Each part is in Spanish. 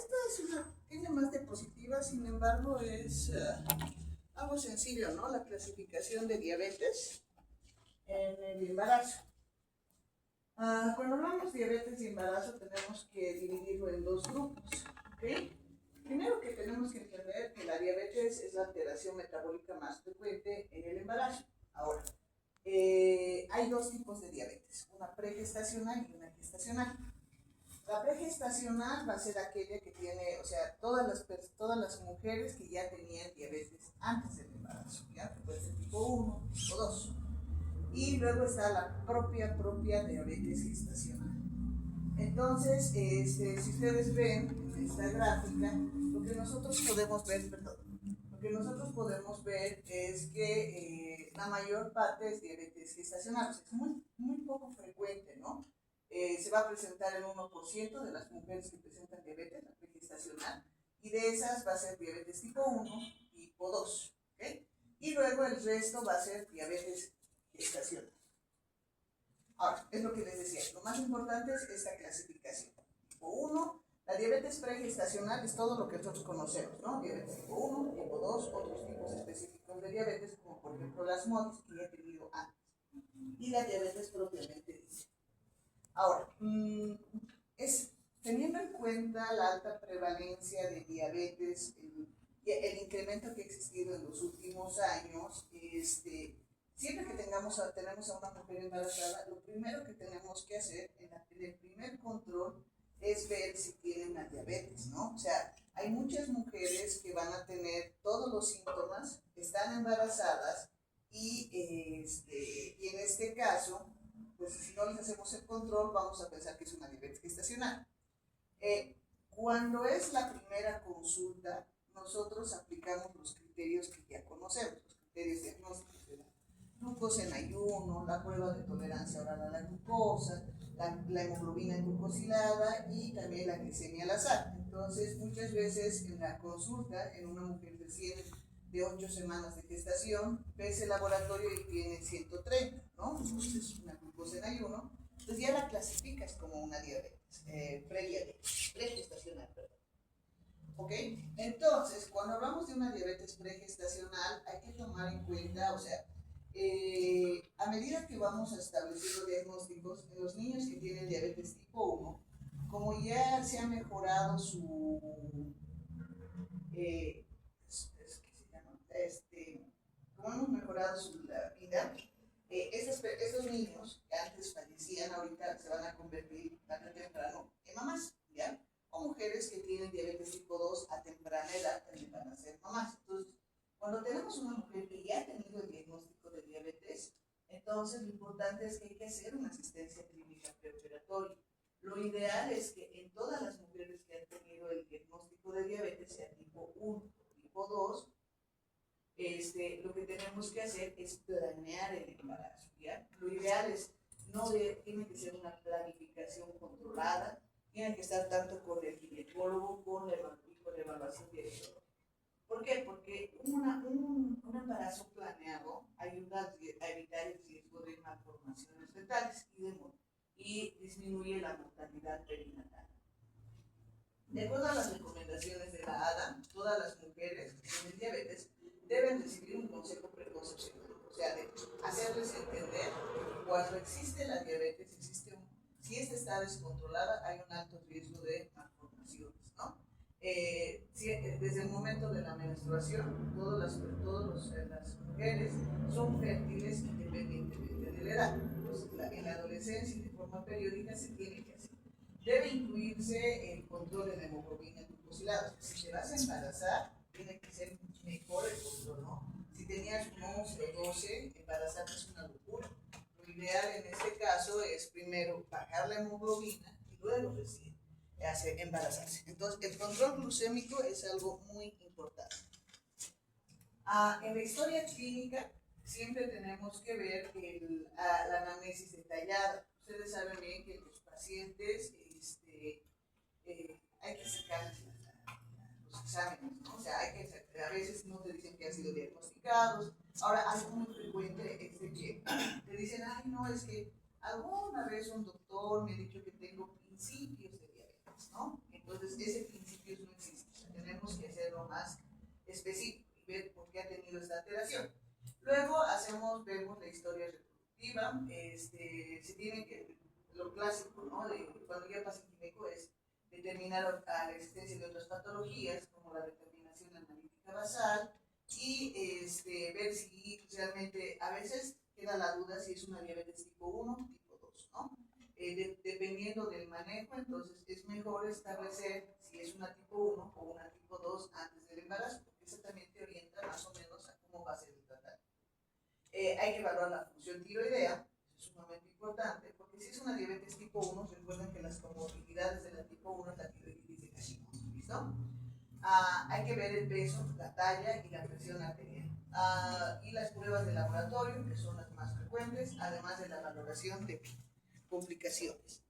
esta tiene más diapositivas, sin embargo es algo sencillo, ¿no? La clasificación de diabetes en el embarazo. Cuando hablamos de diabetes y embarazo tenemos que dividirlo en dos grupos, ¿ok? Primero que tenemos que entender que la diabetes es la alteración metabólica más frecuente en el embarazo. Ahora, hay dos tipos de diabetes, una pregestacional y una gestacional. La pregestacional va a ser aquella que tiene, o sea, todas las mujeres que ya tenían diabetes antes del embarazo, ¿ya? Que puede ser tipo 1, tipo 2. Y luego está la propia diabetes gestacional. Entonces, si ustedes ven en esta gráfica, lo que nosotros podemos ver es que la mayor parte es diabetes gestacional, o sea, es muy poco frecuente, ¿no? Se va a presentar el 1% de las mujeres que presentan diabetes, la pregestacional, y de esas va a ser diabetes tipo 1, tipo 2, ¿ok? Y luego el resto va a ser diabetes gestacional. Ahora, es lo que les decía, lo más importante es esta clasificación. Tipo 1, la diabetes pregestacional es todo lo que nosotros conocemos, ¿no? Diabetes tipo 1, tipo 2, otros tipos específicos de diabetes, como por ejemplo las MODIs que ya he tenido antes. Y la diabetes propiamente dice. Ahora, teniendo en cuenta la alta prevalencia de diabetes, el incremento que ha existido en los últimos años, siempre que tenemos a una mujer embarazada, lo primero que tenemos que hacer en el primer control es ver si tienen la diabetes, ¿no? O sea, hay muchas mujeres que van a tener todos los síntomas, están embarazadas y en este caso, pues si no les hacemos el control, vamos a pensar que es una diabetes gestacional. Cuando es la primera consulta, nosotros aplicamos los criterios que ya conocemos, los criterios diagnósticos de la glucosa en ayuno, la prueba de tolerancia oral a la glucosa, la hemoglobina glucosilada y también la glicemia al azar. Entonces, muchas veces en la consulta, en una mujer recién de 8 semanas de gestación, ves el laboratorio y tiene 130, ¿no? Entonces, una glucosa en ayuno, entonces ya la clasificas como una diabetes, pregestacional, perdón. ¿Ok? Entonces, cuando hablamos de una diabetes pregestacional, hay que tomar en cuenta, o sea, a medida que vamos estableciendo diagnósticos en los niños que tienen diabetes tipo 1, como ya se ha mejorado su, como hemos mejorado la vida, esos niños que antes fallecían, ahorita se van a convertir tarde o temprano en mamás, ¿ya? O mujeres que tienen diabetes tipo 2 a temprana edad también van a ser mamás. Entonces, cuando tenemos una mujer que ya ha tenido el diagnóstico de diabetes, entonces lo importante es que hay que hacer una asistencia clínica preoperatoria. Lo ideal es que en todas las mujeres que han tenido el diagnóstico de diabetes, sea tipo 1 o tipo 2, lo que tenemos que hacer es planear el embarazo, ¿ya? Lo ideal es, tiene que ser una planificación controlada, tiene que estar tanto con el ginecólogo, con la evaluación diagnóstica. ¿Por qué? Porque un embarazo planeado ayuda a evitar el riesgo de malformaciones fetales y disminuye la mortalidad perinatal. De acuerdo a las recomendaciones de la ADA, todas las mujeres que tienen diabetes deben recibir un consejo preconcepcional, o sea, de hacerles entender que cuando existe la diabetes, si esta está descontrolada, hay un alto riesgo de malformaciones, ¿no? Desde el momento de la menstruación, todas las mujeres son fértiles independientemente de la edad. Entonces, en la adolescencia y de forma periódica se tiene que hacer. Debe incluirse el control de la hemoglobina glucosilada. Si te vas a embarazar, tiene que ser mejor el control, ¿no? Si tenías un 11 o 12, embarazarte es una locura. Lo ideal en este caso es primero bajar la hemoglobina y luego recién embarazarse. Entonces, el control glucémico es algo muy importante. En la historia clínica siempre tenemos que ver la anamnesis detallada. Ustedes saben bien que los pacientes hay que sacar los exámenes, ¿no? O sea, a veces no te dicen que han sido diagnosticados. Ahora, algo muy frecuente es de que te dicen, ay, no, es que alguna vez un doctor me ha dicho que tengo principios de diabetes, ¿no? Entonces, ese principio es vemos la historia reproductiva, se tiene que, lo clásico, ¿no? De cuando ya pasa el gineco es determinar a la existencia de otras patologías, como la determinación analítica basal, y ver si realmente, a veces queda la duda si es una diabetes tipo 1 tipo 2, ¿no? Dependiendo del manejo, entonces es mejor establecer si es una tipo 1 o una tipo 2 antes del embarazo, porque eso también te orienta más o menos a cómo va a ser el tratamiento. Hay que evaluar la función tiroidea, es sumamente importante, porque si es una diabetes tipo 1, recuerden que las comorbilidades de la tipo 1 es la tiroiditis de Hashimoto, ¿listo? Hay que ver el peso, la talla y la presión arterial. Y las pruebas de laboratorio, que son las más frecuentes, además de la valoración de complicaciones.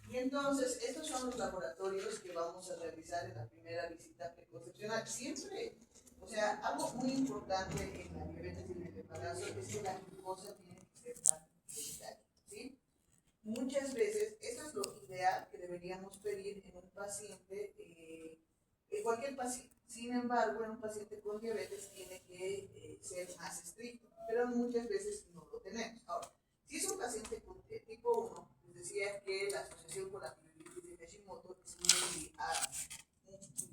Y entonces, estos son los laboratorios que vamos a realizar en la primera visita preconcepcional. Siempre, o sea, algo muy importante en la diabetes y en el embarazo es que la glucosa tiene que ser parte prioritaria, ¿sí? Muchas veces, eso es lo ideal que deberíamos pedir en un paciente, en cualquier paciente. Sin embargo, en un paciente con diabetes tiene que ser más estricto, pero muchas veces no lo tenemos. Ahora, si es un paciente con tipo 1, les decía que la asociación con la tiroiditis de Hashimoto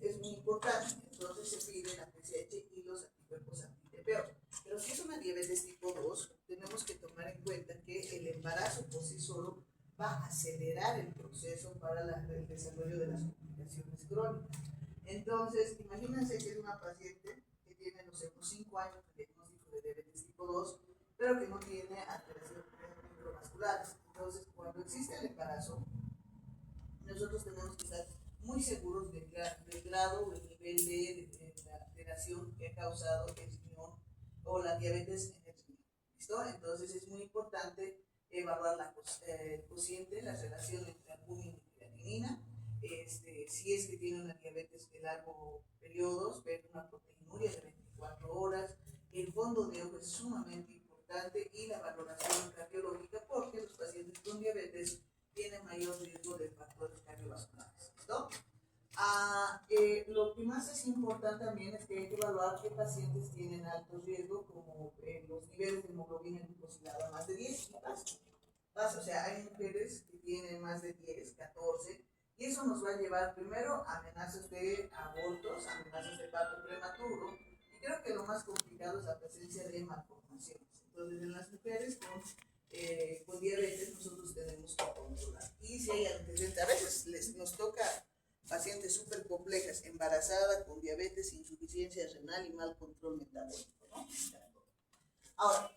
es muy importante, entonces se pide la PCH y los anticuerpos anti-TPO. Pero si es una diabetes tipo 2, tenemos que tomar en cuenta que el embarazo por sí solo va a acelerar el proceso para el desarrollo de las complicaciones crónicas. Entonces, imagínense que es una paciente que tiene, no sé, unos 5 años de diagnóstico de diabetes tipo 2, pero que no tiene alteraciones microvasculares. Entonces, cuando existe el embarazo, nosotros tenemos que estar muy seguros del grado o el nivel de la alteración que ha causado el riñón o la diabetes en el riñón. ¿Listo? Entonces, es muy importante evaluar la cociente, la relación entre albúmina y creatinina. Si es que tiene una diabetes de largo periodo, ver una proteinuria de 24 horas. El fondo de ojo es sumamente importante y la valoración cardiológica, porque los pacientes con diabetes tienen mayor riesgo de factores cardiovasculares. ¿Listo? Lo que más es importante también es que hay que evaluar qué pacientes tienen alto riesgo, como los niveles de hemoglobina glucosilada más de 10. O sea, hay mujeres que tienen más de 10, 14, y eso nos va a llevar primero a amenazas de abortos, amenazas de parto prematuro, y creo que lo más complicado es la presencia de malformaciones. Entonces, en las mujeres con diabetes nosotros tenemos que controlar. Y si hay antecedentes, a veces nos toca pacientes súper complejas, embarazada, con diabetes, insuficiencia renal y mal control metabólico, ¿no? Ahora,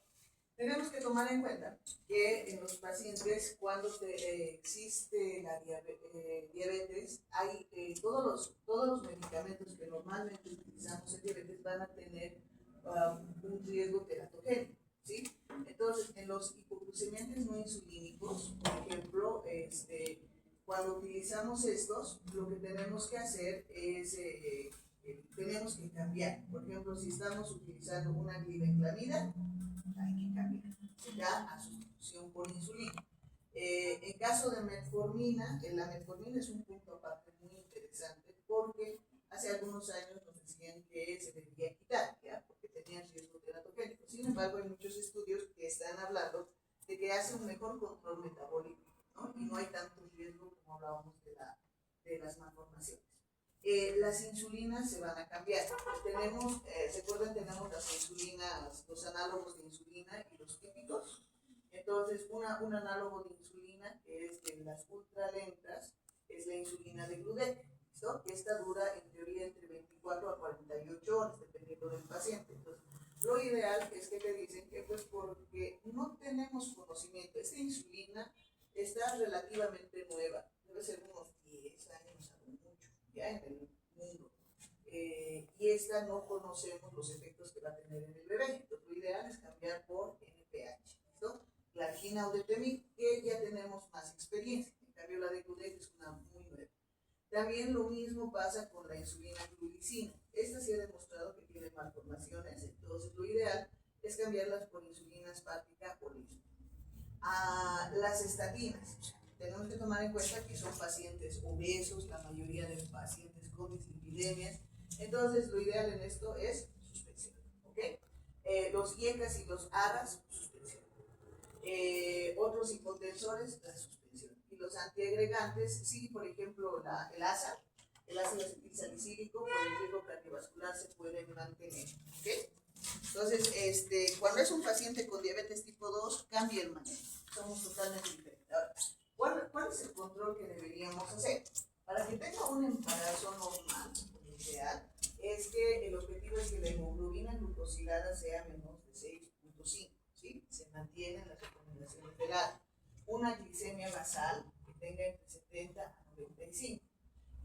tenemos que tomar en cuenta que en los pacientes, cuando existe la diabetes, hay todos los medicamentos que normalmente utilizamos en diabetes van a tener un riesgo teratogénico, ¿sí? Entonces, en los hipoglucemiantes no insulínicos, por ejemplo, cuando utilizamos estos, lo que tenemos que hacer es, tenemos que cambiar. Por ejemplo, si estamos utilizando una glibenclamida, hay que cambiar ya a sustitución por insulina. En caso de metformina, la metformina es un punto aparte muy interesante, porque hace algunos años nos decían que se debería quitar, ¿ya? Porque tenía riesgo teratogénico. Sin embargo, hay muchos estudios que están hablando de que hace un mejor control metabólico, ¿no? Y no hay tanto riesgo como hablábamos de las malformaciones. Las insulinas se van a cambiar. Tenemos, recuerden, tenemos las insulinas, los análogos de insulina y los típicos. Entonces, un análogo de insulina, que es de las ultralentas, es la insulina de Gludec, ¿listo? Que esta dura en teoría entre 24 a 48 horas, dependiendo del paciente. Entonces, lo ideal es que te dicen que, pues, porque no tenemos conocimiento, esta insulina está relativamente nueva, debe ser unos 10 años a lo mucho, ya en el mundo. Y esta no conocemos los efectos que va a tener en el bebé. Entonces, lo ideal es cambiar por NPH, ¿listo? Glargina o Detemil, que ya tenemos más experiencia. En cambio, la de Gludec es una muy nueva. También lo mismo pasa con la insulina glulicina. Esta sí ha demostrado que tiene malformaciones, entonces lo ideal es cambiarlas por insulina espártica o liso. Las estatinas, tenemos que tomar en cuenta que son pacientes obesos, la mayoría de los pacientes con dislipidemias, entonces lo ideal en esto es suspensión, ¿ok? Los IECAS y los ARAS, suspensión. Otros hipotensores, la suspensión. Y los antiagregantes, sí, por ejemplo, el ASA, el ácido acetilsalicílico, por el riesgo cardiovascular se puede mantener. ¿Okay? Entonces, cuando es un paciente con diabetes tipo 2, cambia el manejo. Somos totalmente diferentes. Ahora, ¿cuál es el control que deberíamos hacer? Para que tenga un embarazo normal, lo ideal, es que el objetivo es que la hemoglobina glucosilada sea menos de 6.5, ¿sí? Se mantienen las recomendaciones del ADA. Una glicemia basal que tenga entre 70 a 95.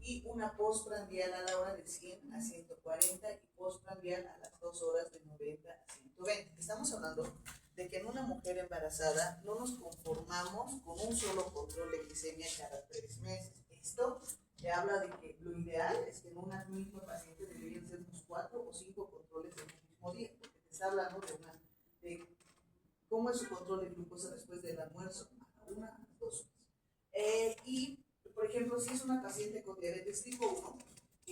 Y una postprandial a la hora de 100 a 140 y postprandial a las 2 horas de 90 a 120. Estamos hablando de que en una mujer embarazada no nos conformamos con un solo control de glicemia cada 3 meses. Esto te habla de que lo ideal es que en una misma paciente deberían ser unos 4 o 5 controles en el mismo día, porque te está hablando de cómo es su control de glucosa después del almuerzo, a 1 a 2 horas. Y por ejemplo, si es una paciente con diabetes tipo 1,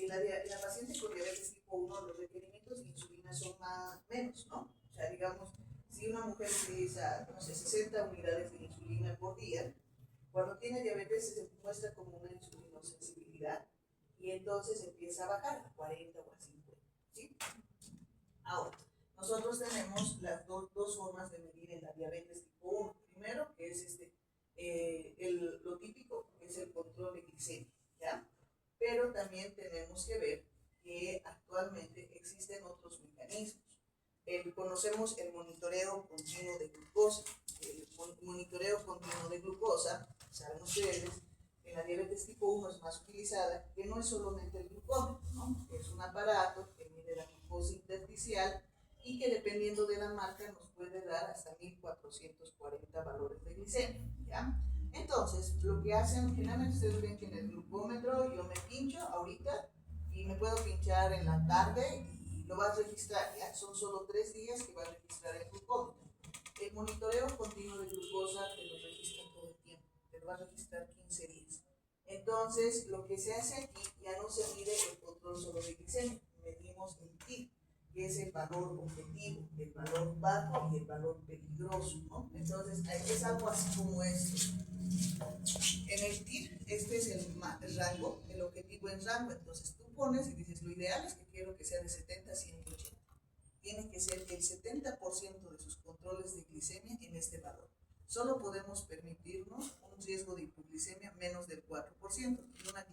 la paciente con diabetes tipo 1, los requerimientos de insulina son menos, ¿no? O sea, digamos, si una mujer utiliza, no sé, 60 unidades de insulina por día, cuando tiene diabetes se muestra como una insulinosensibilidad y entonces empieza a bajar a 40 o a 50, ¿sí? Ahora, nosotros tenemos las dos formas de medir en la diabetes tipo 1. Primero, que es lo típico, que es el control de glicemia, ¿ya? Pero también tenemos que ver que actualmente existen otros mecanismos. Conocemos el monitoreo continuo de glucosa. El monitoreo continuo de glucosa, saben ustedes, en la diabetes tipo 1 es más utilizada, que no es solamente el glucómetro, ¿no? Es un aparato que mide la glucosa intersticial y que dependiendo de la marca nos puede dar hasta 1440 valores de glicemia, ¿ya? Entonces, lo que hacen, generalmente ustedes ven que en el glucómetro yo me pincho ahorita y me puedo pinchar en la tarde y lo vas a registrar, ¿ya? Son solo 3 días que va a registrar el glucómetro. El monitoreo continuo de glucosa te lo registra todo el tiempo, te lo va a registrar 15 días. Entonces, lo que se hace aquí ya no se mide el control solo de glicemia, medimos el TIR, que es el valor objetivo, el valor bajo y el valor peligroso, ¿no? Entonces, es algo así como esto. En el TIR, este es el rango, el objetivo en rango. Entonces, tú pones y dices, lo ideal es que quiero que sea de 70 a 180. Tiene que ser el 70% de sus controles de glicemia en este valor. Solo podemos permitirnos un riesgo de hipoglicemia menos del 4% y una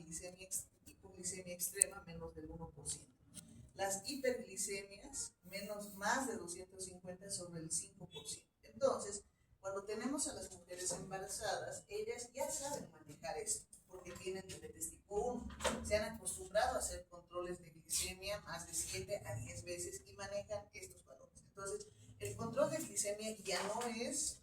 hipoglicemia extrema menos del 1%. Las hiperglicemias más de 250 sobre el 5%. Entonces, cuando tenemos a las mujeres embarazadas, ellas ya saben manejar esto, porque tienen diabetes tipo 1. Se han acostumbrado a hacer controles de glicemia más de 7 a 10 veces y manejan estos valores. Entonces, el control de glicemia ya no es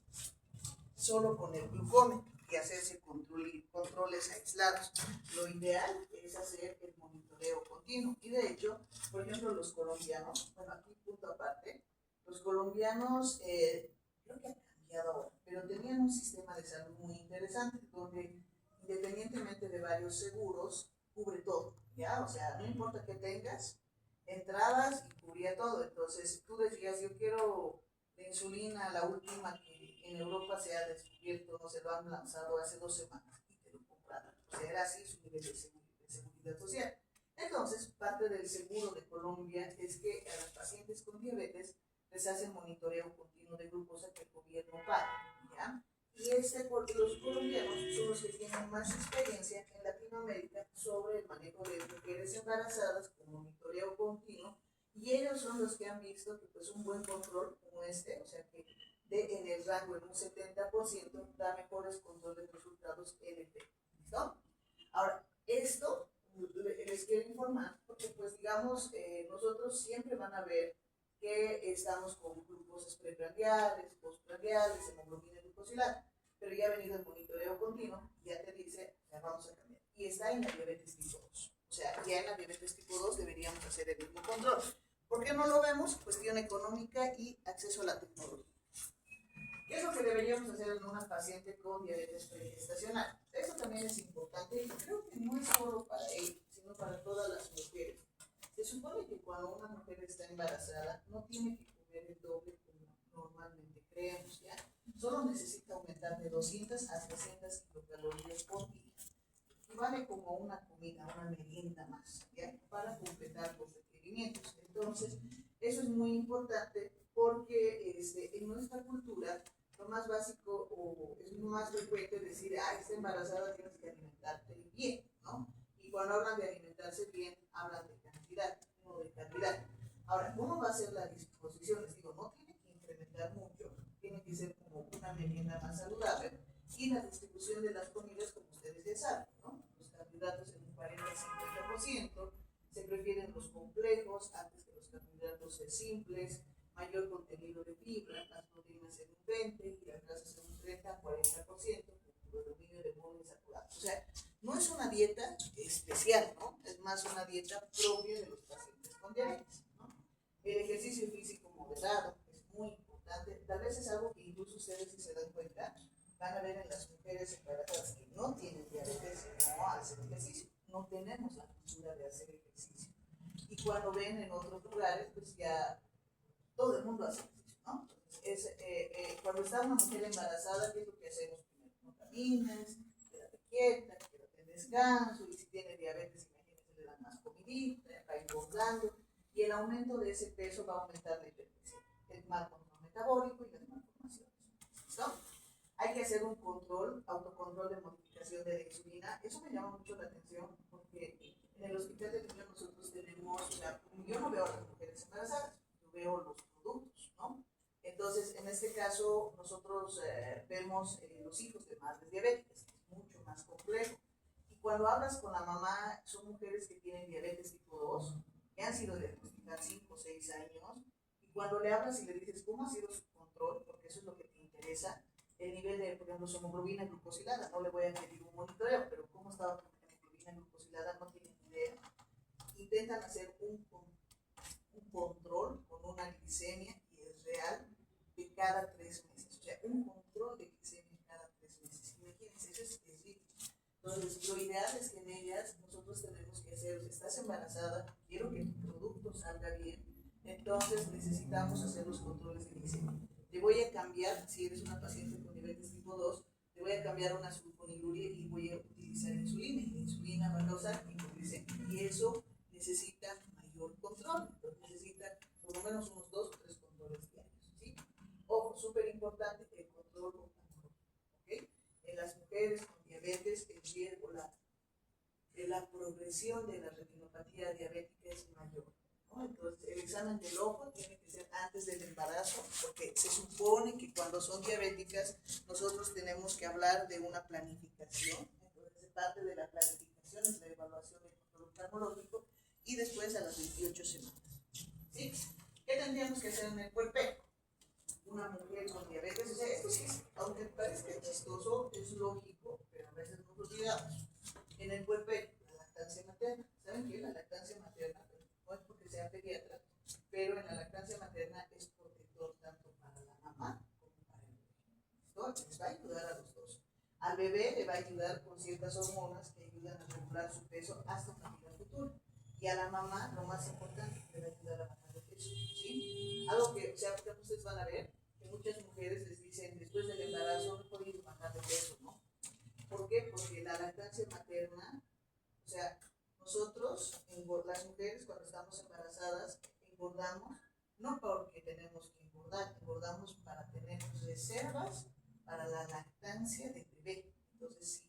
solo con el glucómetro y hacerse controles aislados. Lo ideal es hacer el monitoreo continuo. Y de hecho, por ejemplo, los colombianos, bueno, aquí punto aparte, los colombianos, creo que ha cambiado ahora, pero tenían un sistema de salud muy interesante, donde independientemente de varios seguros, cubre todo, ¿ya? O sea, no importa qué tengas, entrabas y cubría todo. Entonces, tú decías, yo quiero la insulina, la última que en Europa se ha descubierto, no se lo han lanzado hace 2 semanas y te lo compraban. O sea, era así su nivel de seguridad social. Entonces, parte del seguro de Colombia es que a los pacientes con diabetes les hacen monitoreo continuo de glucosa que el gobierno paga, ¿ya? Y porque los colombianos son los que tienen más experiencia en Latinoamérica sobre el manejo de mujeres embarazadas con monitoreo continuo, y ellos son los que han visto que pues un buen control como este, o sea que en el rango en un 70% da mejores controles de resultados en el pecho. ¿Listo? Ahora, esto les quiero informar porque pues digamos, nosotros siempre van a ver que estamos con glucosas preprandiales, postprandiales, hemoglobina glucosilada, pero ya ha venido el monitoreo continuo y ya te dice, ya vamos a cambiar. Y está en la diabetes tipo 2. O sea, ya en la diabetes tipo 2 deberíamos hacer el mismo control. ¿Por qué no lo vemos? Cuestión económica y acceso a la tecnología. ¿Qué es lo que deberíamos hacer en una paciente con diabetes pregestacional? Eso también es importante y creo que no es solo para ella, sino para todas las mujeres. Se supone que cuando una mujer está embarazada no tiene que comer el doble como una comida, una merienda más, ¿ya? Para completar los requerimientos. Entonces, eso es muy importante porque en nuestra cultura lo más básico o es más frecuente decir, ah, está embarazada, tienes que alimentarte bien, ¿no? Y cuando hablan de alimentarse bien, hablan de cantidad, no de calidad. Ahora, ¿cómo va a ser la disposición? Les digo, no tiene que incrementar mucho, tiene que ser como una merienda más saludable y la distribución de las comidas, como ustedes ya saben, ¿no? Los carbohidratos en un 40-50%, se prefieren los complejos antes que los carbohidratos simples, mayor contenido de fibra, las proteínas en un 20% y las grasas en un 30-40%, predominio de poliinsaturados. O sea, no es una dieta especial, ¿no? Es más una dieta propia de los pacientes con diabetes, ¿no? El ejercicio físico moderado es muy importante. Tal vez es algo que incluso ustedes, si se dan cuenta, van a ver en las mujeres embarazadas que no tienen diabetes, no hacen ejercicio. No tenemos la cultura de hacer ejercicio. Y cuando ven en otros lugares, pues ya todo el mundo hace ejercicio, ¿no? Entonces, cuando está una mujer embarazada, ¿qué es lo que hacemos primero? No camines, quédate quieta, quédate en descanso, y si tiene diabetes, imagínense, le dan más comidita, va engordando, y el aumento de ese peso va a aumentar la hipertensión, el mal control metabólico y las malformaciones. ¿Listo? Hay que hacer un control, autocontrol de modificación de la insulina. Eso me llama mucho la atención porque en el hospital de niños nosotros tenemos, yo no veo a las mujeres embarazadas, yo veo los productos, ¿no? Entonces, en este caso, nosotros vemos los hijos de madres diabéticas, que es mucho más complejo. Y cuando hablas con la mamá, son mujeres que tienen diabetes tipo 2, que han sido diagnosticadas 5 o 6 años, y cuando le hablas y le dices cómo ha sido su control, porque eso es lo que te interesa, el nivel de, por ejemplo, su hemoglobina glucosilada, no le voy a pedir un monitoreo, pero cómo estaba tu hemoglobina glucosilada no tienen idea. Intentan hacer un control con una glicemia, y es real, de cada 3 meses. O sea, un control de glicemia cada 3 meses. Imagínense, eso es ridículo. Entonces, lo ideal es que en ellas nosotros tenemos que hacer, si estás embarazada, quiero que tu producto salga bien, entonces necesitamos hacer los controles de glicemia. Te voy a cambiar, si eres una paciente con diabetes tipo 2, te voy a cambiar una sulfoniluria y voy a utilizar insulina. Y la insulina va a causar hipoglicemia. Y eso necesita mayor control. Entonces necesita por lo menos unos 2 o 3 controles diarios. ¿Sí? Ojo, súper importante el control oncológico. ¿Okay? En las mujeres con diabetes, el riesgo, la progresión de la retinopatía diabética es mayor. ¿No? Entonces, el examen del ojo tiene que ser antes del embarazo, porque se supone que cuando son diabéticas, nosotros tenemos que hablar de una planificación. Entonces, parte de la planificación es la evaluación del control oftalmológico y después a las 28 semanas. ¿Sí? ¿Qué tendríamos que hacer en el puerperio? Una mujer con diabetes, o sea, esto sí, aunque parezca chistoso, es lógico, pero a veces nos olvidamos. En el puerperio, la lactancia materna. ¿Saben qué? La lactancia materna no es porque sea pediatra, pero en la lactancia materna es protector tanto para la mamá como para el bebé. ¿Listo? Les va a ayudar a los dos. Al bebé le va a ayudar con ciertas hormonas que ayudan a regular su peso hasta una vida futura. Y a la mamá, lo más importante, le va a ayudar a bajar de peso. ¿Sí? Algo que, o sea, ustedes van a ver que muchas mujeres les dicen, después del embarazo no he podido bajar de peso, ¿no? ¿Por qué? Porque la lactancia materna, o sea, nosotros, las mujeres cuando estamos embarazadas, engordamos, no porque tenemos que engordar, engordamos para tener reservas para la lactancia del bebé. Entonces,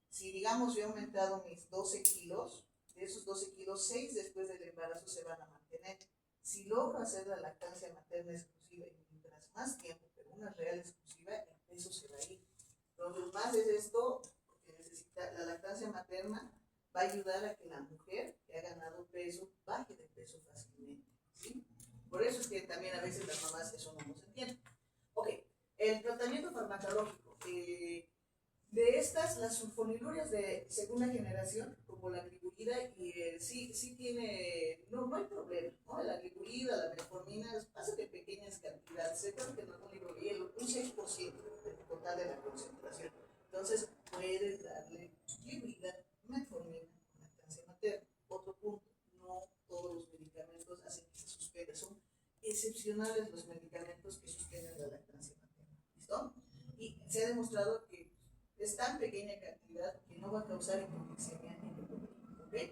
si digamos yo he aumentado mis 12 kilos, de esos 12 kilos, 6 después del embarazo se van a mantener. Si logro hacer la lactancia materna exclusiva y mientras más tiempo, pero una real exclusiva, el peso se va a ir. Entonces, más es esto, porque necesita la lactancia materna, va a ayudar a que la mujer que ha ganado peso baje de peso fácilmente. ¿Sí? Por eso es que también a veces las mamás eso no nos entienden. Ok, el tratamiento farmacológico. De estas, las sulfonilurias de segunda generación, como la gliburida, y sí tiene, no hay problema, ¿no? La gliburida, la metformina, pasa de pequeñas cantidades. Se creo que en algún libro vi un 6% del total de la concentración. Entonces, puedes darle gliburida, metformina, lactancia materna. Otro punto, no todos los medicamentos hacen que se suspenda. Son excepcionales los medicamentos que suspenden la lactancia materna. ¿Listo? Y se ha demostrado que es tan pequeña cantidad que no va a causar hipoglicemia en el bebé. ¿ok?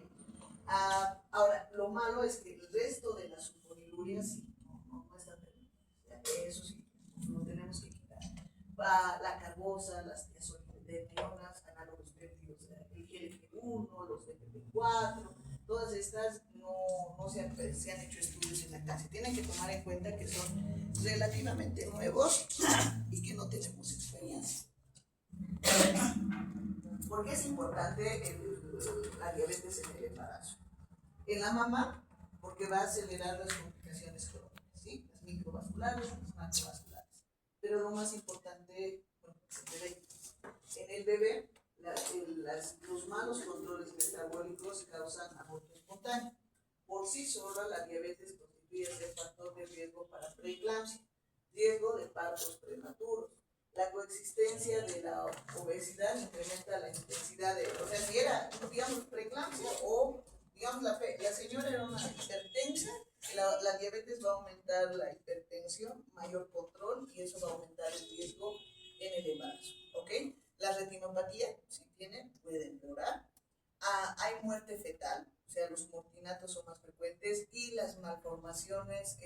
Ahora, lo malo es que el resto de las sulfonilureas sí, no están permitidas. Eso sí, lo tenemos que quitar. La carbosa, las diazolidemionas, análogos péptidos, el GLP-1, los DPP-4, todas estas no se han hecho estudios en lactancia. Tienen que tomar en cuenta que son relativamente nuevos y que no tenemos experiencia. ¿Por qué es importante la diabetes en el embarazo? En la mamá, porque va a acelerar las complicaciones crónicas, ¿sí? Las microvasculares, las macrovasculares. Pero lo más importante, bueno, es el bebé. En el bebé, los malos controles metabólicos causan aborto espontáneo. Por sí sola, la diabetes constituye el factor de riesgo para preeclampsia, riesgo de partos prematuros. La coexistencia de la obesidad incrementa la intensidad de, o sea, si era, digamos, preeclampsia o, digamos, la señora era una hipertensa, la diabetes va a aumentar la hipertensión, mayor control, y eso va a aumentar el riesgo en el embarazo, ¿ok? La retinopatía, si tienen, puede empeorar. Hay muerte fetal, o sea, los mortinatos son más frecuentes, y las malformaciones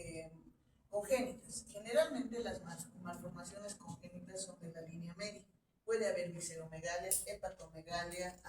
congénitas. Generalmente las malformaciones congénitas son de la línea media. Puede haber visceromegalia, hepatomegalia,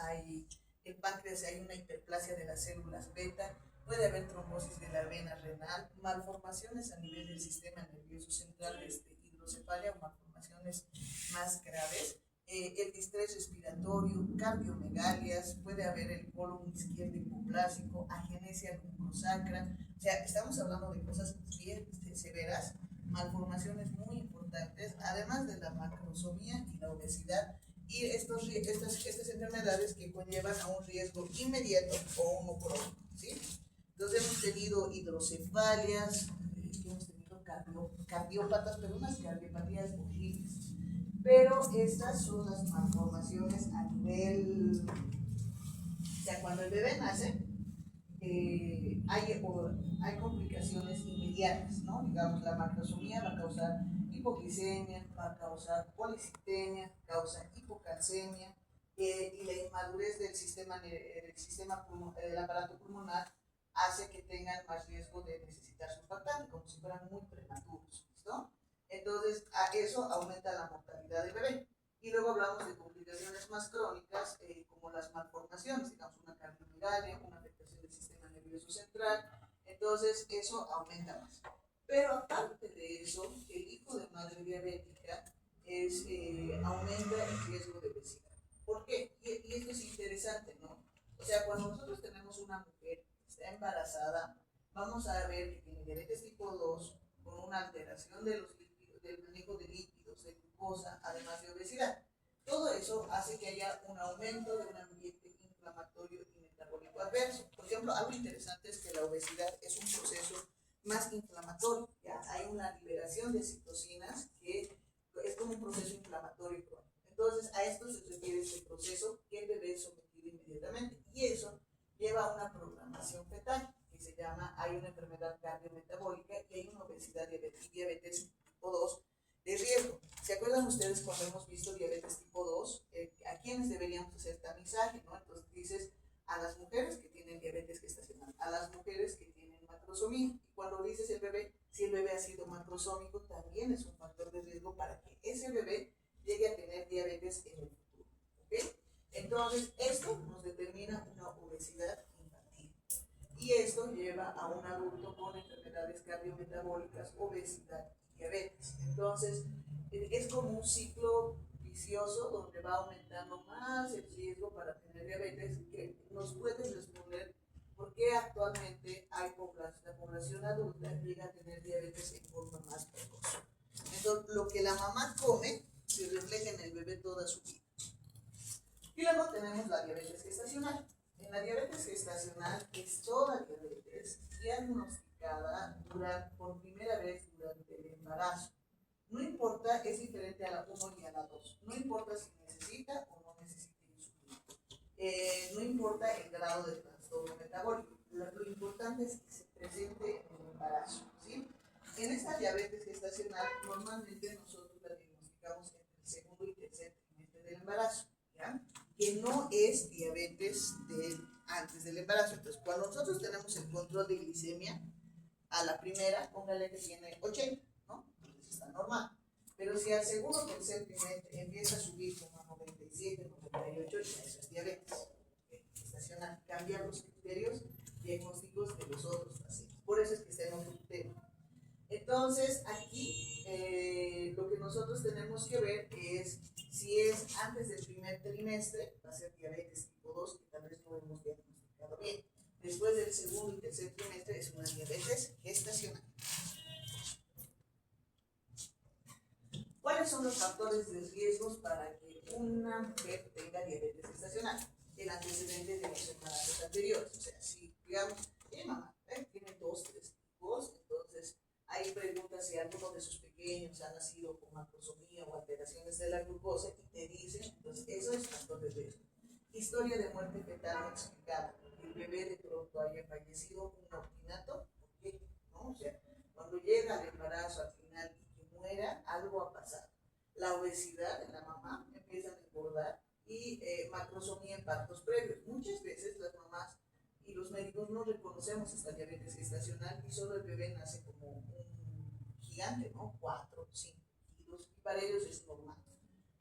el páncreas, hay una hiperplasia de las células beta, puede haber trombosis de la vena renal, malformaciones a nivel del sistema nervioso central, hidrocefalia o malformaciones más graves, el distrés respiratorio, cardiomegalias, puede haber el colon izquierdo hipoplásico, agenesia lumbosacra. O sea, estamos hablando de cosas bien severas, malformaciones muy importantes, además de la macrosomía y la obesidad, y estas enfermedades que conllevan a un riesgo inmediato o uno crónico, ¿sí? Entonces hemos tenido hidrocefalias, hemos tenido cardiópatas, pero unas cardiopatías horribles. Pero estas son las malformaciones a nivel, o sea, cuando el bebé nace, hay complicaciones inmediatas, ¿no? Digamos, la macrosomía va a causar hipoglicemia, va a causar policitemia, causa hipocalcemia, y la inmadurez del aparato pulmonar hace que tengan más riesgo de necesitar surfactante, como si fueran muy prematuros, ¿no? Entonces, eso aumenta la mortalidad del bebé. Y luego hablamos de complicaciones más crónicas, como las malformaciones, digamos, una cardiomegalia, una afectación del sistema nervioso central. Entonces, eso aumenta más. Pero aparte de eso, el hijo de madre diabética aumenta el riesgo de obesidad. ¿Por qué? Y esto es interesante, ¿no? O sea, cuando nosotros tenemos una mujer que está embarazada, vamos a ver que tiene diabetes tipo 2 con una alteración de los líquidos, del manejo de líquidos, de glucosa, además de obesidad. Todo eso hace que haya un aumento de un ambiente inflamatorio y metabólico adverso. Por ejemplo, algo interesante es que la obesidad es un proceso más inflamatorio, ¿ya? Hay una liberación de citocinas que es como un proceso inflamatorio crónico. Entonces, a esto se refiere este proceso que el bebé es sometido inmediatamente, y eso lleva a una programación fetal, que se llama, hay una enfermedad cardiometabólica y hay una obesidad y diabetes tipo 2 de riesgo. ¿Se acuerdan ustedes cuando hemos visto diabetes tipo 2? ¿A quiénes deberíamos hacer tamizaje, no? Entonces dices a las mujeres que tienen diabetes gestacional, a las mujeres que tienen macrosomía. Y cuando dices el bebé, si el bebé ha sido macrosómico, también es un factor de riesgo para que ese bebé llegue a tener diabetes en el futuro, ¿ok? Entonces, esto nos determina una obesidad infantil. Y esto lleva a un adulto con enfermedades cardiometabólicas, obesidad y diabetes. Entonces, es como un ciclo vicioso donde va aumentando más el riesgo para tener diabetes, que nos puede responder por qué actualmente la población adulta llega a tener diabetes en forma más precoz. Entonces, lo que la mamá come se refleja en el bebé toda su vida. Y luego tenemos la diabetes gestacional. En la diabetes gestacional es toda diabetes diagnosticada por primera vez durante el embarazo. No importa, es diferente a la 1 y a la 2. No importa si necesita o no necesita insulina. No importa el grado de trastorno metabólico. Lo importante es que se presente en el embarazo, ¿sí? En esta diabetes gestacional, normalmente nosotros la diagnosticamos entre el segundo y tercer trimestre del embarazo, ¿ya? Que no es diabetes del antes del embarazo. Entonces, cuando nosotros tenemos el control de glicemia, a la primera, póngale que tiene 80, ¿no? Entonces está normal. Pero si al segundo o tercer trimestre empieza a subir como a 97, 98, ya eso es diabetes gestacional. Cambian los criterios diagnósticos de los otros pacientes. Por eso es que está en otro tema. Entonces, aquí lo que nosotros tenemos que ver es si es antes del primer trimestre, va a ser diabetes tipo 2, que tal vez no hemos diagnosticado bien. Después del segundo y tercer trimestre es una diabetes gestacional. ¿Cuáles son los factores de riesgos para que una mujer tenga diabetes gestacional? El antecedente de los embarazos anteriores. O sea, si, digamos, mamá tiene 2, 3 hijos, entonces hay preguntas si alguno de sus pequeños ha nacido con macrosomía o alteraciones de la glucosa y te dicen, entonces eso es factor de riesgo. Historia de muerte fetal no explicada. El bebé de pronto haya fallecido un orfanato, ¿por qué? ¿No? O sea, cuando llega al embarazo al final y que muera, algo ha pasado. La obesidad en la mamá empieza a engordar y macrosomía en partos previos. Muchas veces las mamás y los médicos no reconocemos esta diabetes gestacional y solo el bebé nace como un gigante, ¿no? 4, 5 kilos, y para ellos es normal.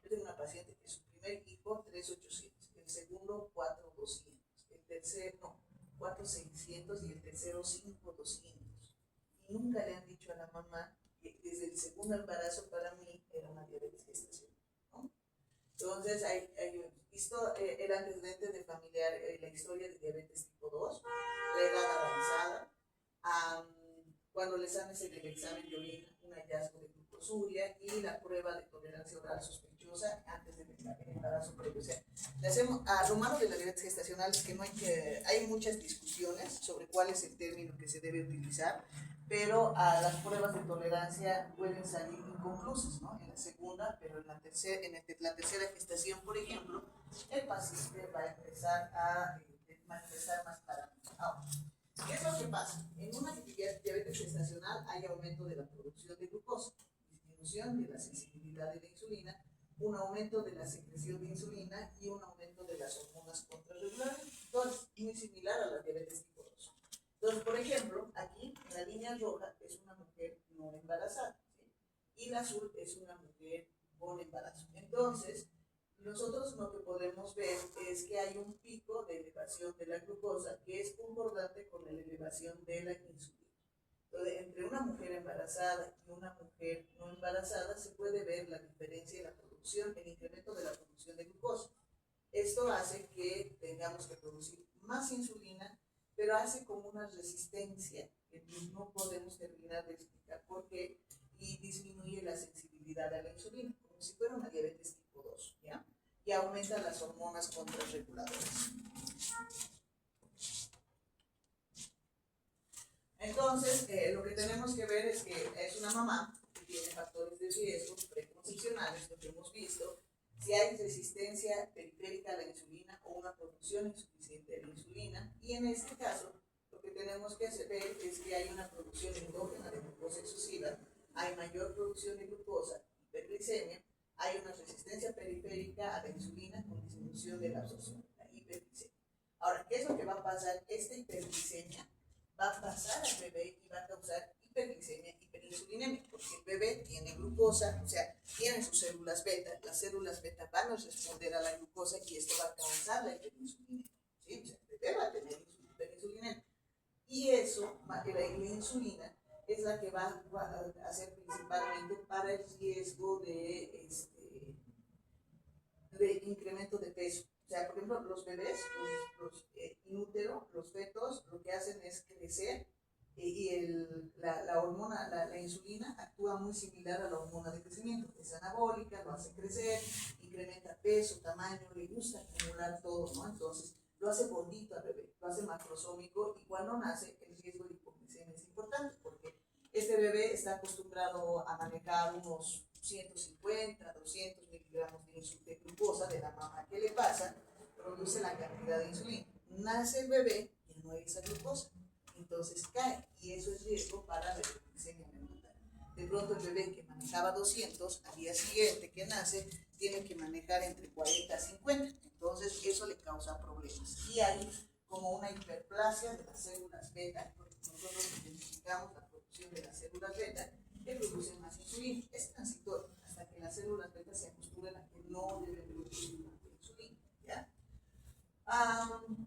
Yo tengo una paciente que su primer hijo, 3,800, el segundo, 4,200, el tercero, no, 4,600 y el tercero, 5,200. Y nunca le han dicho a la mamá que desde el segundo embarazo para mí era una diabetes gestacional, ¿no? Entonces, el antecedente de familiar, la historia de diabetes tipo 2, la edad avanzada, cuando les hacen el examen de orina, un hallazgo de glucosuria y la prueba de tolerancia oral sospechosa antes del embarazo previo. O sea, le hacemos, a lo malo de la diabetes gestacional es que hay muchas discusiones sobre cuál es el término que se debe utilizar, pero las pruebas de tolerancia pueden salir inconclusas, ¿no? En la segunda, pero en la tercera gestación, por ejemplo, el paciente va a empezar a manifestar más parámetros. Ahora, ¿qué es lo que pasa? En una diabetes gestacional hay aumento de la producción de glucosa, disminución de la sensibilidad de la insulina, un aumento de la secreción de insulina y un aumento de las hormonas contrarregulares. Entonces, muy similar a la diabetes tipo 2. Entonces, por ejemplo, aquí en la línea roja es una mujer no embarazada, ¿sí? Y la azul es una mujer con embarazo. Entonces, nosotros lo que podemos ver es que hay un pico de elevación de la glucosa que es concordante con la elevación de la insulina. Entonces, entre una mujer embarazada y una mujer no embarazada se puede ver la diferencia en la producción, el incremento de la producción de glucosa. Esto hace que tengamos que producir más insulina, pero hace como una resistencia que no podemos terminar de explicar por qué, y disminuye la sensibilidad a la insulina, como si fuera una diabetes tipo 2, ¿ya? Y aumenta las hormonas contrarreguladoras. Entonces, lo que tenemos que ver es que es una mamá que tiene factores de riesgo preconcepcionales, lo que hemos visto, si hay resistencia periférica a la insulina o una producción insuficiente de la insulina, y en este caso, lo que tenemos que ver es que hay una producción endógena de glucosa excesiva, hay mayor producción de glucosa, hiperglicemia, hay una resistencia periférica a la insulina con disminución de la absorción, la hiperglicemia. Ahora, ¿qué es lo que va a pasar? Esta hiperglicemia va a pasar al bebé y va a causar hiperglicemia, hiperinsulinemia, porque el bebé tiene glucosa, o sea, tiene sus células beta, las células beta van a responder a la glucosa y esto va a causar la hiperinsulinemia, ¿sí? O sea, el bebé va a tener hiperinsulinemia. Y eso, la insulina, es la que va a hacer principalmente para el riesgo de incremento de peso. O sea, por ejemplo, los bebés, los in útero, los fetos, lo que hacen es crecer y la hormona, la insulina, actúa muy similar a la hormona de crecimiento. Es anabólica, lo hace crecer, incrementa peso, tamaño, le gusta acumular todo, ¿no? Entonces, lo hace gordito al bebé, lo hace macrosómico, y cuando nace, el riesgo de hipoglicemia es importante porque este bebé está acostumbrado a manejar unos 150, 200 miligramos de glucosa de la mamá. ¿Qué le pasa? Produce la cantidad de insulina. Nace el bebé y no hay esa glucosa, entonces cae, y eso es riesgo para la hipoglicemia neonatal. De pronto el bebé que manejaba 200, al día siguiente que nace, tiene que manejar entre 40 a 50, entonces eso le causa problemas. Y hay como como una hiperplasia de las células beta, porque nosotros identificamos la producción de las células beta que producen más insulina. Es transitorio hasta que las células beta se acostumbren a que no deben producir más insulina, ¿ya?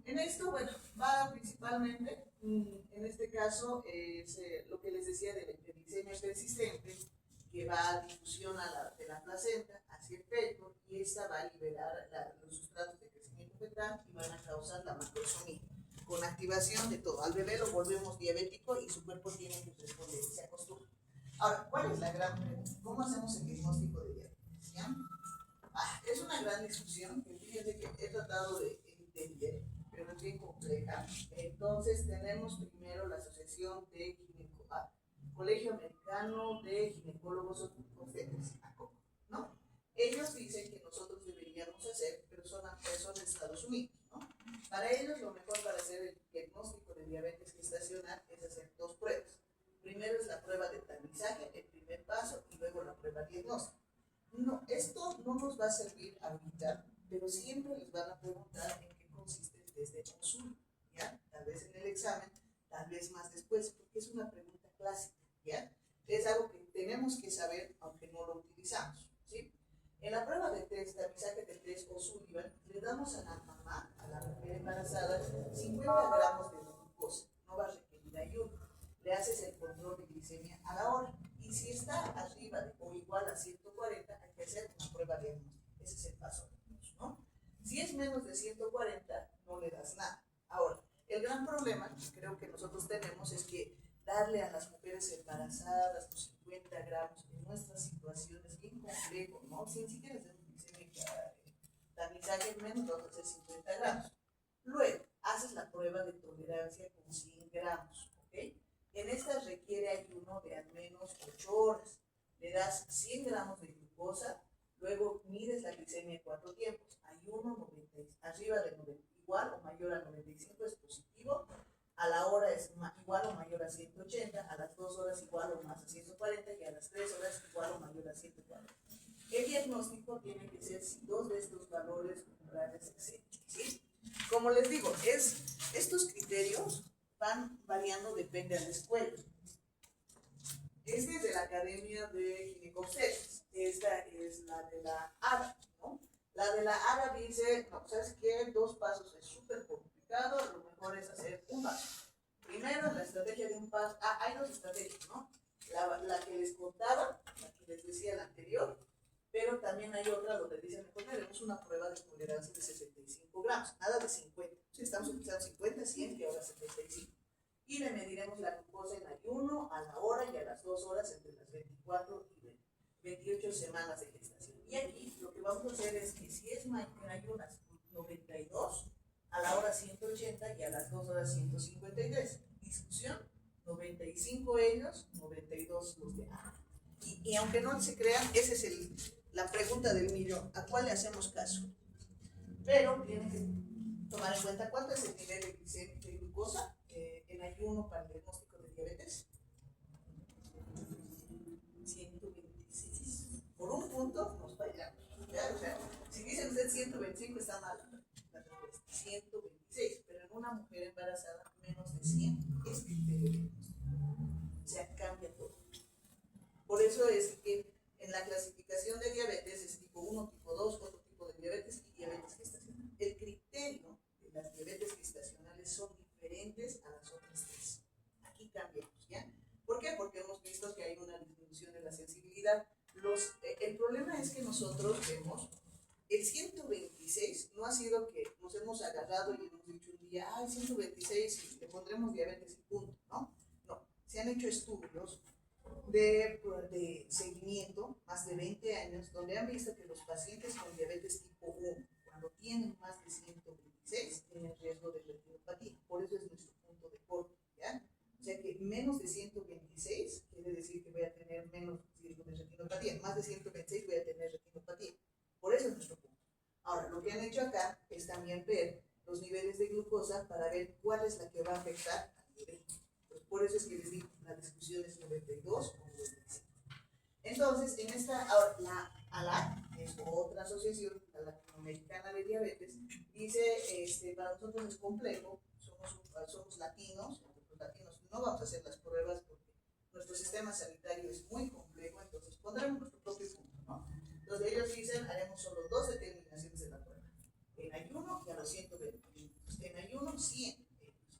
En esto, bueno, va principalmente, en este caso, es lo que les decía de glicemia persistente, que va a difusión de la placenta hacia el feto, y esta va a liberar los sustratos de crecimiento fetal y van a causar la macrosomía, con activación de todo. Al bebé lo volvemos diabético y su cuerpo tiene que responder y se acostumbra. Ahora, ¿cuál es la gran pregunta? ¿Cómo hacemos el diagnóstico de diabetes? ¿Ya? Es una gran discusión que fíjense que he tratado de entender, pero es bien compleja. Entonces tenemos primero la Asociación de Colegio Americano de Ginecólogos Obstetras, ¿no? Ellos dicen que nosotros deberíamos hacer, pero son de Estados Unidos, ¿no? Para ellos lo mejor para hacer el diagnóstico de diabetes gestacional es hacer dos pruebas. Primero es la prueba de tamizaje, el primer paso, y luego la prueba diagnóstica. No, esto no nos va a servir ahorita, pero siempre les van a preguntar en qué consiste el test de consulta, ¿ya? Tal vez en el examen, tal vez más después, porque es una pregunta clásica, ¿ya? Es algo que tenemos que saber, aunque no lo utilizamos, ¿sí? En la prueba de test, tamizaje de test o Sullivan, le damos a la mamá, a la mujer embarazada, 50 gramos de glucosa, no va a requerir ayuno. Le haces el control de glicemia a la hora. Y si está arriba o igual a 140, hay que hacer una prueba diagnóstica. Ese es el paso, ¿no? Si es menos de 140, no le das nada. Ahora, el gran problema que creo que nosotros tenemos es que darle a las mujeres embarazadas los 50 gramos en nuestra situación es bien complejo, ¿no? Si ni siquiera es glicemia, tamizaje menos, vamos a hacer 50 gramos. Luego, haces la prueba de tolerancia con 100 gramos, ¿ok? En esta requiere ayuno de al menos 8 horas. Le das 100 gramos de glucosa, luego mides la glicemia en 4 tiempos. Ayuno 90, arriba de 90, igual o mayor a 95 es positivo. A la hora es igual o mayor a 180, a las 2 horas igual o más a 140 y a las 3 horas igual o mayor a 140. El diagnóstico tiene que ser si dos de estos valores umbrales exceden, ¿sí? Como les digo, estos criterios van variando, depende de la escuela. Este es de la Academia de Ginecobstetras. Esta es la de la ARA, ¿no? La de la ARA dice, no, ¿sabes qué? 2 pasos es súper complicado, lo mejor es hacer un paso. Primero, la estrategia de un paso. Hay 2 estrategias, ¿no? La que les contaba, la que les decía la anterior, pero también hay otra donde dicen, mejor haremos una prueba de tolerancia de 65 gramos, nada de 50. Si estamos utilizando 50, 100 y ahora 75. Y le mediremos la glucosa en ayuno, a la hora y a las 2 horas entre las 24 y 28 semanas de gestación. Y aquí lo que vamos a hacer es que si es en ayunas 92, a la hora 180 y a las 2 horas 153. Discusión, 95 ellos, 92 los de A. Y aunque no se crean, esa es la pregunta del millón, ¿a cuál le hacemos caso? Pero tienen que tomar en cuenta cuánto es el nivel de glucosa en ayuno para el diagnóstico de diabetes. 126. Por un punto nos fallamos. O sea, si dicen usted 125 está mal la respuesta. 126, pero en una mujer embarazada menos de 100 es criterio diagnóstico. O sea, cambia todo. Por eso es que en la clasificación de diabetes es tipo 1, tipo 2, otro tipo de diabetes y diabetes gestacional. El criterio de las diabetes gestacionales son diferentes a las otras 3. Aquí cambiamos, ¿ya? ¿Por qué? Porque hemos visto que hay una disminución de la sensibilidad. El problema es que nosotros vemos, el 126 no ha sido que nos hemos agarrado y hemos dicho un día, 126 y le pondremos diabetes y punto, ¿no? No, se han hecho estudios de seguimiento, más de 20 años, donde han visto que los pacientes con diabetes tipo 1, cuando tienen más de 126, tienen riesgo de retinopatía. Por eso es nuestro punto de corte, ¿ya? O sea que menos de 126 quiere decir que voy a tener menos riesgo de retinopatía. Más de 126 voy a tener retinopatía. Por eso es nuestro punto. Ahora, lo que han hecho acá es también ver los niveles de glucosa para ver cuál es la que va a afectar al nivel. Pues por eso es que les digo, la discusión es 92 o 95. Entonces, en esta, ahora, la ALAC, es otra asociación, la Latinoamericana de Diabetes, dice, para nosotros es complejo, son somos latinos, los latinos no vamos a hacer las pruebas porque nuestro sistema sanitario es muy complejo, entonces pondremos nuestro propio punto, ¿no? Entonces ellos dicen, haremos solo 2 determinaciones de la prueba, en ayuno y a los 120 minutos, en ayuno 100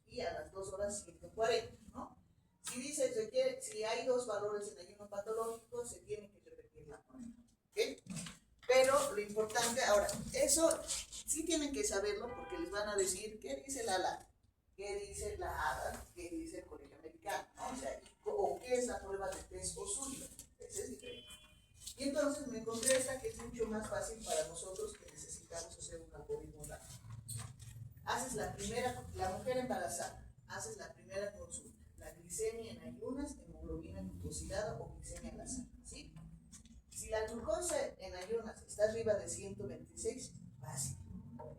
y a las 2 horas 140, ¿no? Si dice, si hay 2 valores en ayuno patológico, se tiene que repetir la prueba, ¿ok? Pero lo importante, ahora, eso sí tienen que saberlo porque les van a decir qué dice la LAD, qué dice la ADA, qué dice el Colegio Americano, ¿no? O sea, o qué es la prueba de test o SULIO, ese es diferente. Y entonces me encontré esta que es mucho más fácil para nosotros que necesitamos hacer un algoritmo rápido. Haces la mujer embarazada, haces la primera consulta, la glicemia en ayunas, hemoglobina glucosilada o glicemia en la sangre, ¿sí? Si la glucosa en ayunas está arriba de 126, básico.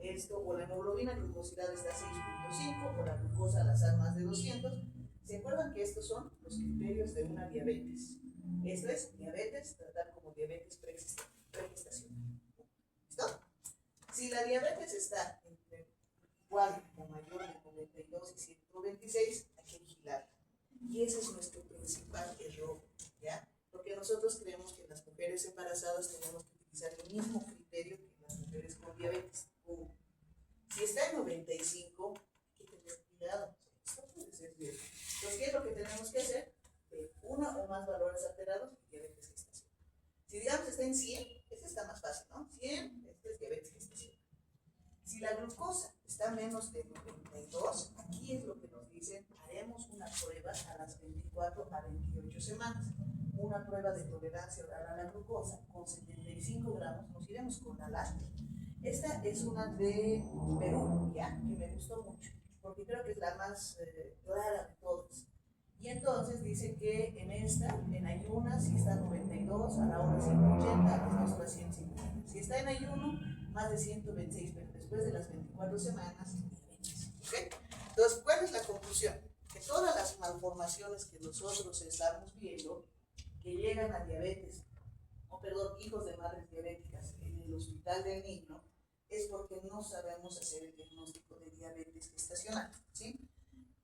Esto, o la hemoglobina glucosilada está a 6.5, o la glucosa al azar más de 200. ¿Se acuerdan que estos son los criterios de una diabetes? Esto es diabetes, tratar como diabetes pregestacional. ¿Listo? Si la diabetes está entre igual o mayor de 92 y 126, hay que vigilarla. Y ese es nuestro principal error, ¿ya? Porque nosotros creemos que las mujeres embarazadas tenemos que utilizar el mismo criterio que las mujeres con diabetes. Si está en 95, hay que tener cuidado. Esto puede ser bien. Entonces, ¿qué es lo que tenemos que hacer? De uno o más valores alterados y diabetes gestacional. Si digamos está en 100, este está más fácil, ¿no? 100, este es diabetes gestacional. Si la glucosa está menos de 92, aquí es lo que nos dicen, haremos una prueba a las 24 a 28 semanas. Una prueba de tolerancia oral a la glucosa con 75 gramos, nos iremos con la LACT. Esta es una de Perú, ya, que me gustó mucho, porque creo que es la más clara de todas. Y entonces dice que en esta, en ayunas, si está 92, a la hora 180, a las 2 horas 150. Si está en ayuno, más de 126, pero después de las 24 semanas, diabetes. ¿Okay? Entonces, ¿cuál es la conclusión? Que todas las malformaciones que nosotros estamos viendo, que llegan a diabetes, hijos de madres diabéticas en el hospital del niño, es porque no sabemos hacer el diagnóstico de diabetes gestacional, ¿sí?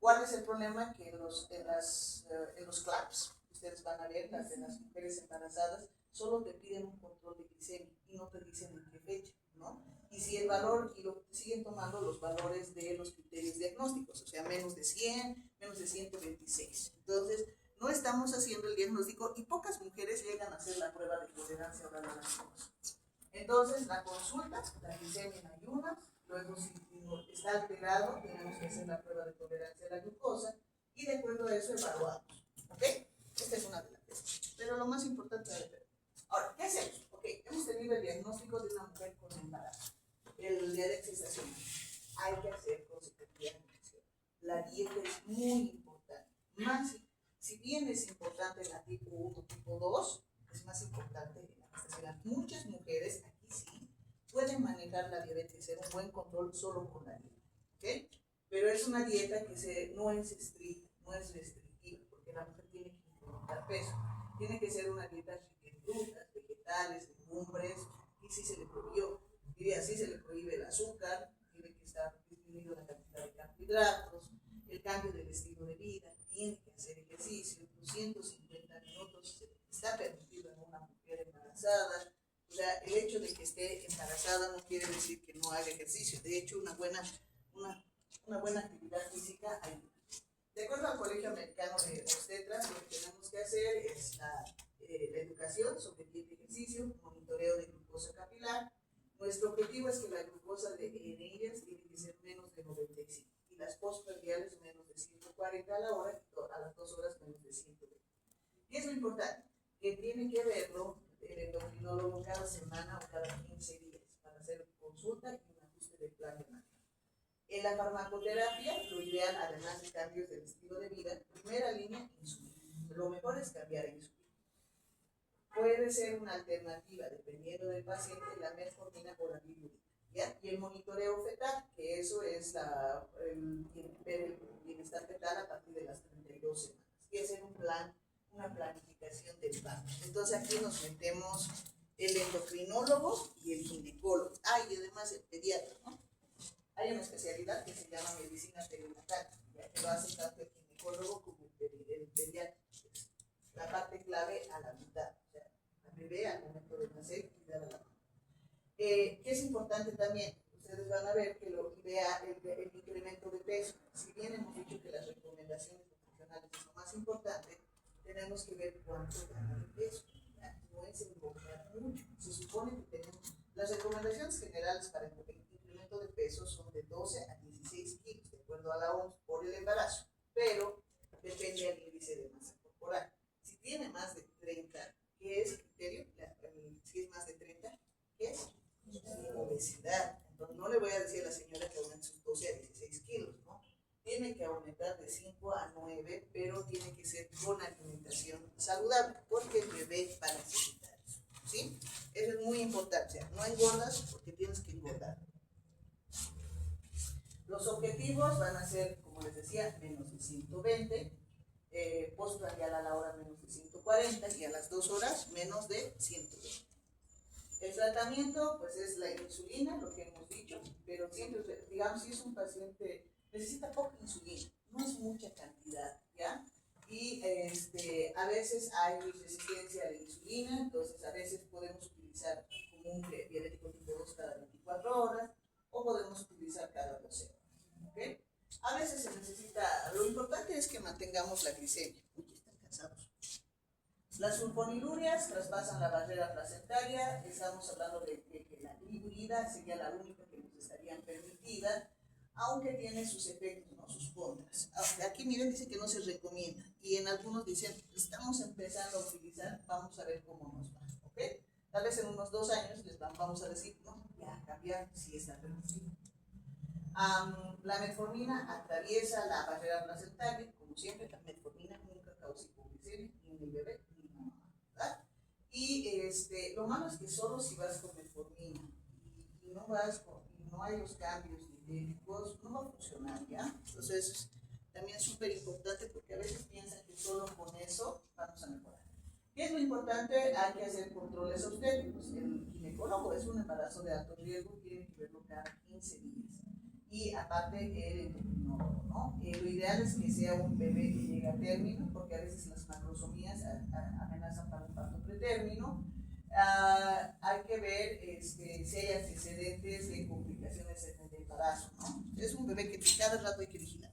¿Cuál es el problema? Que en los CLAPS, ustedes van a ver, las de las mujeres embarazadas, solo te piden un control de glicemia y no te dicen en qué fecha, ¿no? Y si el valor, y lo siguen tomando los valores de los criterios diagnósticos, o sea, menos de 100, menos de 126. Entonces, no estamos haciendo el diagnóstico y pocas mujeres llegan a hacer la prueba de tolerancia oral a la glucosa. Entonces, la consulta, la glicemia en ayunas, luego si está alterado, tenemos que hacer la prueba de tolerancia a la glucosa y de acuerdo a eso evaluamos. ¿Ok? Esta es una de las cosas. Pero lo más importante es ver. Ahora, ¿qué hacemos? Ok, hemos tenido el diagnóstico de una mujer con embarazo, el diabetes gestacional. Hay que hacer consecuencia de nutrición. La dieta es muy importante. Más, si bien es importante la tipo 1, tipo 2, es más importante la gestacional. Muchas mujeres, aquí sí, pueden manejar la diabetes, hacer un buen control solo con la dieta, ¿ok? Pero es una dieta que no es estricta, no es restrictiva, porque la mujer tiene que incrementar peso. Tiene que ser una dieta rica en frutas, vegetales, legumbres, y si se le prohibió, y así se le prohíbe el azúcar, tiene que estar disminuido la cantidad de carbohidratos, el cambio del estilo de vida, tiene que hacer ejercicio, 250 minutos está permitido en una mujer embarazada. O sea, el hecho de que esté embarazada no quiere decir que no haga ejercicio. De hecho, una buena actividad física ayuda. De acuerdo al Colegio Americano de Obstetras, lo que tenemos que hacer es la educación sobre dieta y ejercicio, monitoreo de glucosa capilar. Nuestro objetivo es que la glucosa en ellas tiene que ser menos de 95 y las postprandiales menos de 140 a la hora y a las 2 horas menos de 120. ¿Qué es lo importante? Que tiene que verlo el endocrinólogo cada semana o cada 15 días para hacer consulta y un ajuste del plan de manejo. En la farmacoterapia, lo ideal, además de cambios del estilo de vida, primera línea, insulina. Lo mejor es cambiar a insulina. Puede ser una alternativa, dependiendo del paciente, la metformina o la bilirrubina, ¿ya? Y el monitoreo fetal, que eso es el bienestar fetal a partir de las 32 semanas. Y hacer una planificación del parto. Entonces aquí nos metemos el endocrinólogo y el ginecólogo. Y además el pediatra, ¿no? Hay una especialidad que se llama medicina perinatal, ya que lo hace tanto el ginecólogo como el pediatra. La parte clave a la mitad, o sea, al bebé al momento de nacer y dar a la mamá. ¿Qué es importante también? Ustedes van a ver que lo vea el incremento de peso. Si bien hemos dicho que las recomendaciones nutricionales es lo más importante, tenemos que ver cuánto gana de peso. No es engordar mucho. Se supone que tenemos las recomendaciones generales para el incremento de peso son de 12 a 16 kilos, de acuerdo a la OMS, por el embarazo, pero depende del índice de masa corporal. Si tiene más de 30, ¿qué es criterio? Si es más de 30, ¿qué es? Obesidad. Entonces no le voy a decir a la señora que aumente sus 12 a 16 kilos, ¿no? Tiene que aumentar de 5 a 9, pero tiene que ser con alimentación saludable, porque el bebé va a necesitar eso, ¿sí? Eso es muy importante, o sea, no engordas porque tienes que engordar. Los objetivos van a ser, como les decía, menos de 120, postprandial a la hora menos de 140 y a las 2 horas menos de 120. El tratamiento, pues es la insulina, lo que hemos dicho, pero siempre, digamos, si es un paciente, necesita poca insulina, no es mucha cantidad, ¿ya? Y a veces hay resistencia a la insulina, entonces a veces podemos utilizar como un diabético tipo 2 cada 24 horas, o podemos utilizar cada 12 horas, ¿ok? A veces se necesita, lo importante es que mantengamos la glicemia. Uy, están cansados. Las sulfonilurias traspasan la barrera placentaria, estamos hablando de que la híbrida sería la única que nos estarían permitida, aunque tiene sus efectos, ¿no? Sus contras. Aquí miren, dice que no se recomienda, y en algunos dicen, estamos empezando a utilizar, vamos a ver cómo nos va, ¿ok? Tal vez en unos 2 años les vamos a decir, no, ya cambiar, sí está permitido. La metformina atraviesa la barrera placentaria, como siempre, la metformina nunca causa hipoglicemia, ni en el bebé, ni en la mamá, ¿verdad? Y lo malo es que solo si vas con metformina y no vas con, y no hay los cambios dietéticos, no va a funcionar, ¿ya? Entonces, es también súper importante porque a veces piensan que solo con eso vamos a mejorar. ¿Qué es lo importante? Hay que hacer controles obstétricos. El ginecólogo es un embarazo de alto riesgo, tiene que verlo cada 15 días. Y aparte el endocrinólogo, ¿no? Lo ideal es que sea un bebé que llegue a término, porque a veces las macrosomías amenazan para un parto pretérmino. Hay que ver si hay antecedentes de complicaciones en el embarazo, ¿no? Es un bebé que cada rato hay que vigilar.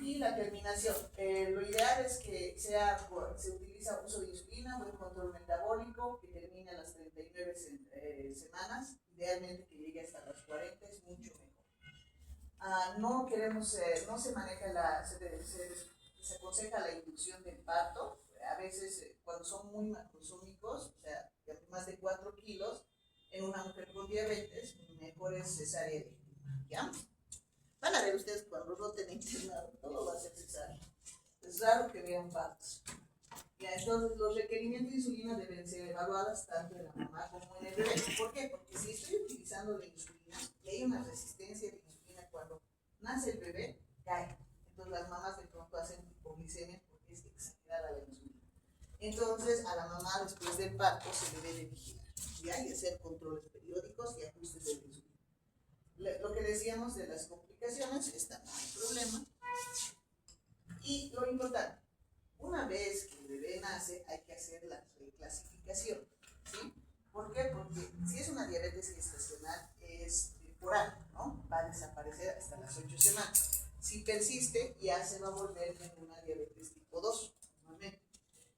Y la terminación, lo ideal es que se utiliza uso de insulina, buen control metabólico, que termine a las 39 semanas, idealmente que llegue hasta las 40, es mucho mejor. No queremos, no se maneja se aconseja la inducción del parto, a veces cuando son muy macrosómicos, o sea, más de 4 kilos, en una mujer con diabetes, mejor es cesárea electiva, ¿ya? Van a ver ustedes cuando roten internado, todo va a ser cesárea. Es raro que vean partos. Ya, entonces los requerimientos de insulina deben ser evaluados tanto en la mamá como en el bebé. ¿Por qué? Porque si estoy utilizando la insulina y hay una resistencia de insulina cuando nace el bebé, cae. Entonces las mamás de pronto hacen hipoglicemia porque es exagerada la insulina. Entonces a la mamá después del parto se debe de vigilar, ¿ya? Y hacer controles periódicos y ajustes de la insulina. Lo que decíamos de las complicaciones, está no hay problema. Y lo importante, una vez que el bebé nace, hay que hacer la reclasificación, ¿sí? ¿Por qué? Porque si es una diabetes gestacional, es temporal, ¿no? Va a desaparecer hasta las 8 semanas. Si persiste, ya se va a volver en una diabetes tipo 2, normalmente.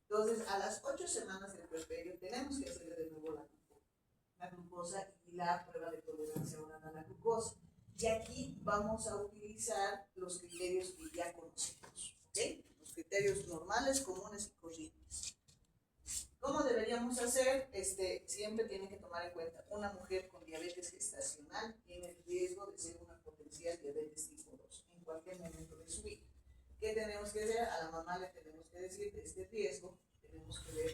Entonces, a las 8 semanas del puerperio, tenemos que hacerle de nuevo la glucosa y la prueba de tolerancia oral a la glucosa. Y aquí vamos a utilizar los criterios que ya conocemos, ¿ok? Los criterios normales, comunes y corrientes. ¿Cómo deberíamos hacer? Siempre tienen que tomar en cuenta, una mujer con diabetes gestacional tiene el riesgo de ser una potencial diabetes tipo 2 en cualquier momento de su vida. ¿Qué tenemos que hacer? A la mamá le tenemos que decir de este riesgo, tenemos que ver